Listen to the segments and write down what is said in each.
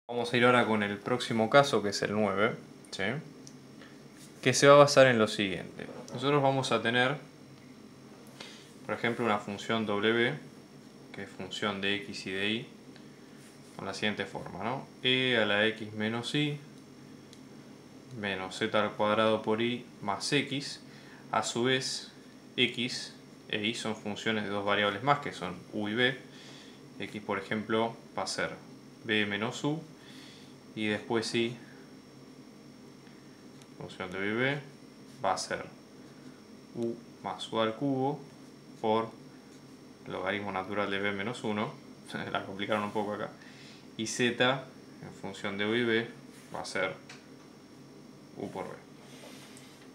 Vamos a ir ahora con el próximo caso, que es el 9, ¿sí? Que se va a basar en lo siguiente. Nosotros vamos a tener, por ejemplo, una función w, que es función de x y de y, con la siguiente forma, ¿no? E a la x menos y menos z al cuadrado por y más x. A su vez, x e y son funciones de dos variables más, que son u y b. X, por ejemplo, va a ser b menos u, y después y, función de u y b, va a ser u más u al cubo por logaritmo natural de b menos 1, la complicaron un poco acá, y z en función de u y b va a ser u por b.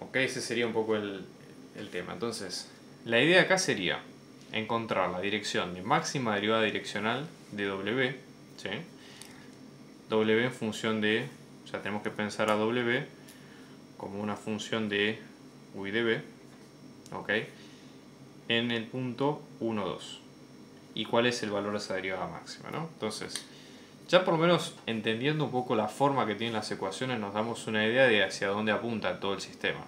Ok, ese sería un poco el tema. Entonces, la idea acá sería encontrar la dirección de máxima derivada direccional de w, ¿sí? W en función de, o sea, tenemos que pensar a w como una función de u y de b, ¿ok? En el punto 1, 2. ¿Y cuál es el valor de esa derivada máxima, ¿no? Entonces, ya por lo menos entendiendo un poco la forma que tienen las ecuaciones, nos damos una idea de hacia dónde apunta todo el sistema.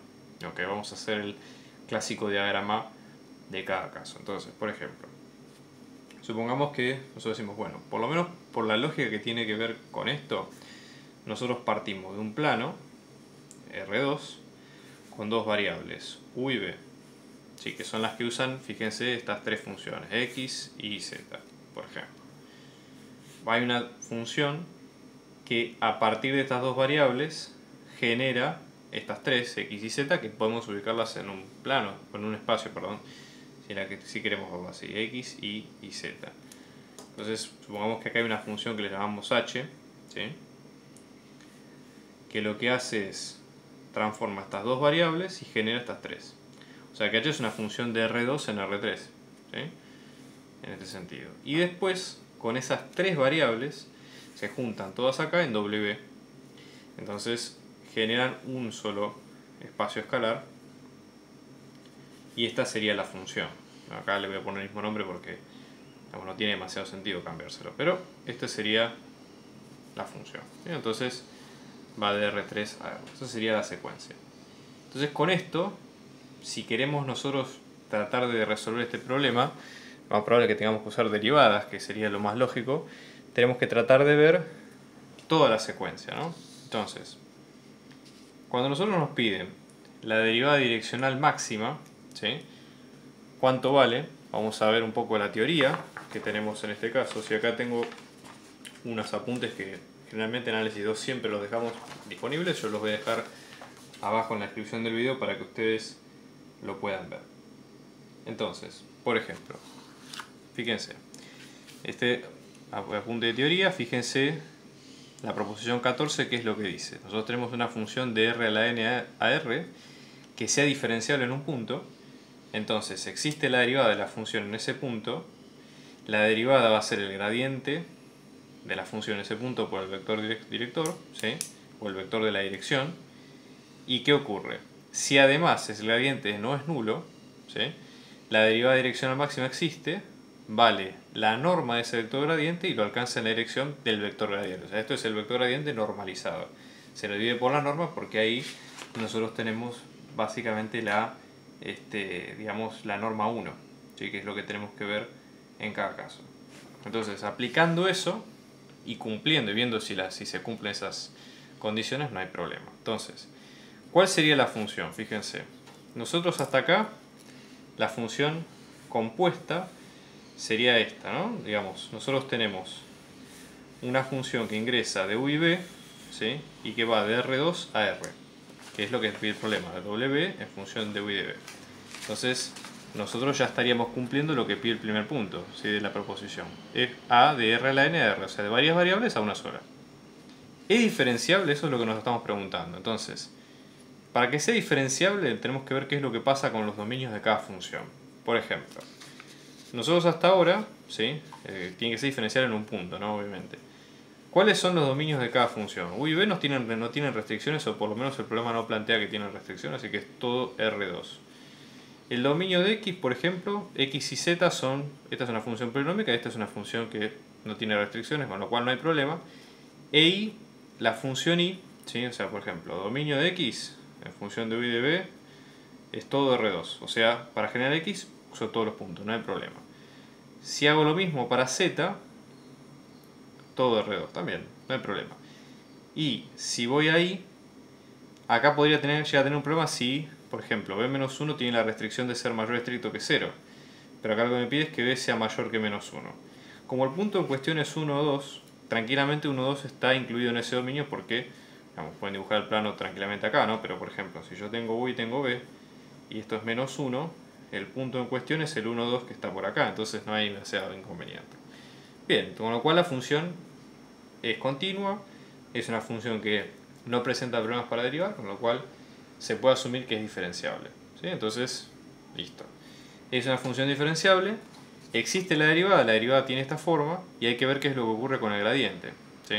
Ok, vamos a hacer el clásico diagrama de cada caso. Entonces, por ejemplo, supongamos que nosotros decimos, bueno, por lo menos por la lógica que tiene que ver con esto, nosotros partimos de un plano, R2, con dos variables, u y b. Sí, que son las que usan, fíjense, estas tres funciones, x y z, por ejemplo. Hay una función que a partir de estas dos variables genera estas tres, x y z, que podemos ubicarlas en un plano, en un espacio, perdón, si queremos verlo así, x y z. Entonces, supongamos que acá hay una función que le llamamos h, ¿sí? Que lo que hace es transforma estas dos variables y genera estas tres. O sea que h es una función de R2 en R3, ¿sí? En este sentido. Y después, con esas tres variables, se juntan todas acá en W. Entonces generan un solo espacio escalar. Y esta sería la función. Acá le voy a poner el mismo nombre porque no tiene demasiado sentido cambiárselo. Pero esta sería la función, ¿sí? Entonces va de R3 a R. Esa sería la secuencia. Entonces con esto, si queremos nosotros tratar de resolver este problema, lo más probable es que tengamos que usar derivadas, que sería lo más lógico. Tenemos que tratar de ver toda la secuencia, ¿no? Entonces, cuando nosotros nos piden la derivada direccional máxima, ¿sí? ¿Cuánto vale? Vamos a ver un poco la teoría que tenemos en este caso. Si acá tengo unos apuntes que generalmente en Análisis 2 siempre los dejamos disponibles, yo los voy a dejar abajo en la descripción del video para que ustedes lo puedan ver. Entonces, por ejemplo, fíjense, este apunte de teoría, fíjense la proposición 14, ¿qué es lo que dice? Nosotros tenemos una función de r a la n a r que sea diferenciable en un punto. Entonces existe la derivada de la función en ese punto. La derivada va a ser el gradiente de la función en ese punto por el vector director, ¿sí? O el vector de la dirección. ¿Y qué ocurre? Si además el gradiente no es nulo, ¿sí? La derivada direccional máxima existe, vale la norma de ese vector gradiente y lo alcanza en la dirección del vector gradiente. O sea, esto es el vector gradiente normalizado. Se lo divide por la norma porque ahí nosotros tenemos básicamente digamos, la norma 1, ¿sí? Que es lo que tenemos que ver en cada caso. Entonces, aplicando eso y cumpliendo y viendo si se cumplen esas condiciones, no hay problema. Entonces, ¿cuál sería la función? Fíjense, nosotros hasta acá, la función compuesta sería esta, ¿no? Digamos, nosotros tenemos una función que ingresa de u y b, ¿sí? Y que va de R2 a R, que es lo que pide el problema, de W en función de u y de b. Entonces, nosotros ya estaríamos cumpliendo lo que pide el primer punto, ¿sí? De la proposición. Es a de R a la n a R, o sea, de varias variables a una sola. ¿Es diferenciable? Eso es lo que nos estamos preguntando. Entonces, para que sea diferenciable tenemos que ver qué es lo que pasa con los dominios de cada función. Por ejemplo, nosotros hasta ahora, ¿sí? Tiene que ser diferenciable en un punto, ¿no? Obviamente. ¿Cuáles son los dominios de cada función? U y B no tienen restricciones, o por lo menos el problema no plantea que tienen restricciones, así que es todo R2. El dominio de X, por ejemplo, X y Z son, esta es una función polinómica, esta es una función que no tiene restricciones, con lo cual no hay problema. E y, la función y, ¿sí? O sea, por ejemplo, dominio de x en función de u y de b es todo R2. O sea, para generar x uso todos los puntos, no hay problema. Si hago lo mismo para z, todo R2 también, no hay problema. Y si voy ahí, acá podría llegar a tener un problema si, por ejemplo, b-1 tiene la restricción de ser mayor estricto que 0. Pero acá lo que me pide es que b sea mayor que -1. Como el punto en cuestión es 1, 2, tranquilamente 1, 2 está incluido en ese dominio porque, digamos, pueden dibujar el plano tranquilamente acá, ¿no? Pero por ejemplo, si yo tengo u y tengo b, y esto es -1, el punto en cuestión es el 1, 2 que está por acá, entonces no hay demasiado inconveniente. Bien, con lo cual la función es continua, es una función que no presenta problemas para derivar, con lo cual se puede asumir que es diferenciable, ¿sí? Entonces, listo. Es una función diferenciable, existe la derivada tiene esta forma y hay que ver qué es lo que ocurre con el gradiente, ¿sí?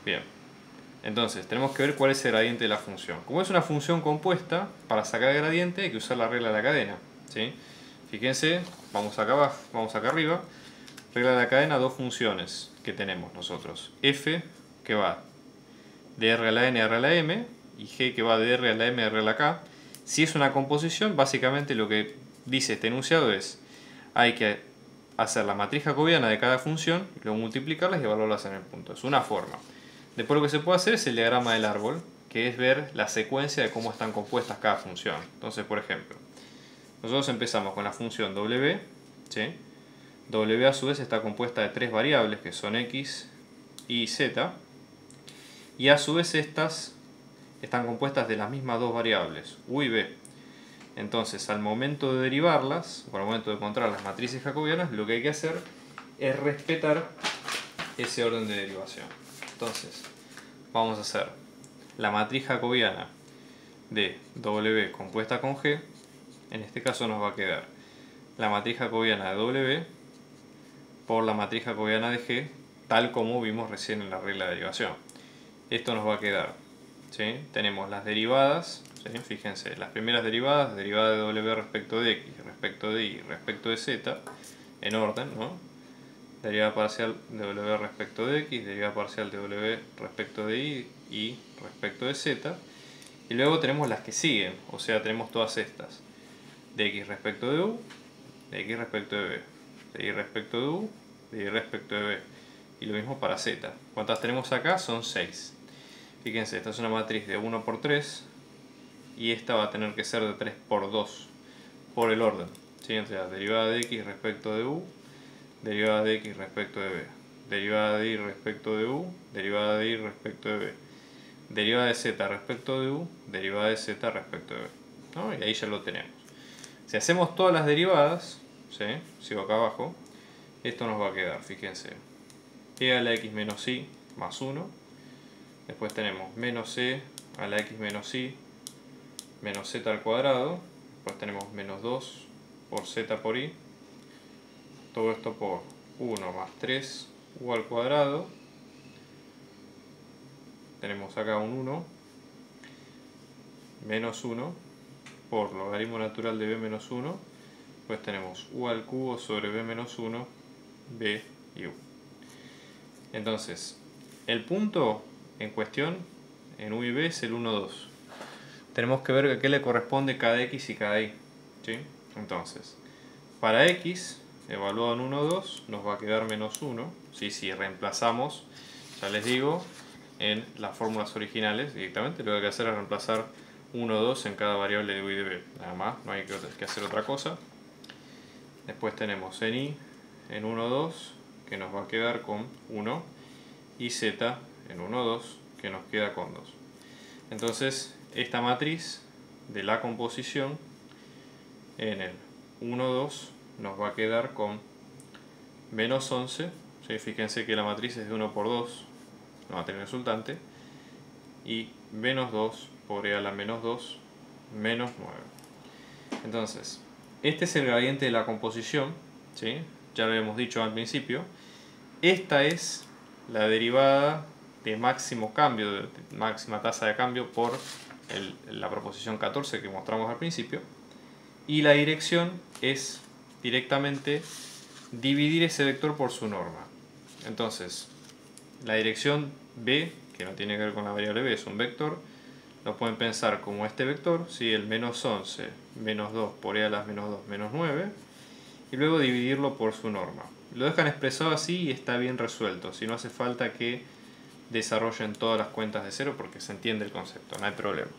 Bien, entonces tenemos que ver cuál es el gradiente de la función. Como es una función compuesta, para sacar el gradiente hay que usar la regla de la cadena, ¿sí? Fíjense, vamos acá arriba, regla de la cadena, dos funciones que tenemos nosotros. F, que va de R a la N a R a la M, y G, que va de R a la M a R a la K. Si es una composición, básicamente lo que dice este enunciado es: hay que hacer la matriz jacobiana de cada función, luego multiplicarlas y evaluarlas en el punto. Es una forma. Después lo que se puede hacer es el diagrama del árbol, que es ver la secuencia de cómo están compuestas cada función. Entonces, por ejemplo, nosotros empezamos con la función W, ¿sí? W a su vez está compuesta de tres variables que son X, Y, Z, y a su vez estas están compuestas de las mismas dos variables, U y B. Entonces, al momento de derivarlas, o al momento de encontrar las matrices jacobianas, lo que hay que hacer es respetar ese orden de derivación. Entonces, vamos a hacer la matriz jacobiana de W compuesta con G. En este caso nos va a quedar la matriz jacobiana de W por la matriz jacobiana de G, tal como vimos recién en la regla de derivación. Esto nos va a quedar, ¿sí? Tenemos las derivadas, ¿sí? Fíjense, las primeras derivadas, derivada de W respecto de X, respecto de Y, respecto de Z, en orden, ¿no? Derivada parcial de W respecto de X, derivada parcial de W respecto de Y respecto de Z. Y luego tenemos las que siguen, o sea, tenemos todas estas. De X respecto de U, de X respecto de B, de Y respecto de U, de Y respecto de B. Y lo mismo para Z. ¿Cuántas tenemos acá? Son 6. Fíjense, esta es una matriz de 1 por 3 y esta va a tener que ser de 3 por 2 por el orden, ¿sí? O sea, derivada de X respecto de U, derivada de X respecto de B, derivada de Y respecto de U, derivada de Y respecto de B, derivada de Z respecto de U, derivada de Z respecto de B, ¿no? Y ahí ya lo tenemos. Si hacemos todas las derivadas, ¿sí? Sigo acá abajo, esto nos va a quedar, fíjense, e a la X menos Y más 1. Después tenemos menos c a la x menos y menos z al cuadrado. Después tenemos menos 2 por z por y. Todo esto por 1 más 3 u al cuadrado. Tenemos acá un 1 menos 1 por logaritmo natural de b menos 1. Después tenemos u al cubo sobre b menos 1, b y u. Entonces, el punto en cuestión en u y b es el 1, 2. Tenemos que ver a qué le corresponde cada x y cada y, ¿sí? Entonces, para x, evaluado en 1, 2, nos va a quedar menos 1. ¿Sí? Si reemplazamos, ya les digo, en las fórmulas originales directamente, lo que hay que hacer es reemplazar 1, 2 en cada variable de u y de b. Nada más, no hay que hacer otra cosa. Después tenemos en y, en 1, 2, que nos va a quedar con 1, y z en 1, 2, que nos queda con 2. Entonces, esta matriz de la composición en el 1, 2 nos va a quedar con menos 11. ¿Sí? Fíjense que la matriz es de 1 por 2, la matriz resultante, y menos 2 por e a la menos 2, menos 9. Entonces, este es el gradiente de la composición, ¿sí? Ya lo habíamos dicho al principio. Esta es la derivada de máximo cambio, de máxima tasa de cambio por la proposición 14 que mostramos al principio. Y la dirección es directamente dividir ese vector por su norma. Entonces, La dirección b, que no tiene que ver con la variable b, es un vector. Lo pueden pensar como este vector, ¿sí? El menos 11, menos 2 por e a la menos 2, menos 9. Y luego dividirlo por su norma. Lo dejan expresado así y está bien resuelto. Si no hace falta que desarrollen todas las cuentas de cero porque se entiende el concepto, no hay problema.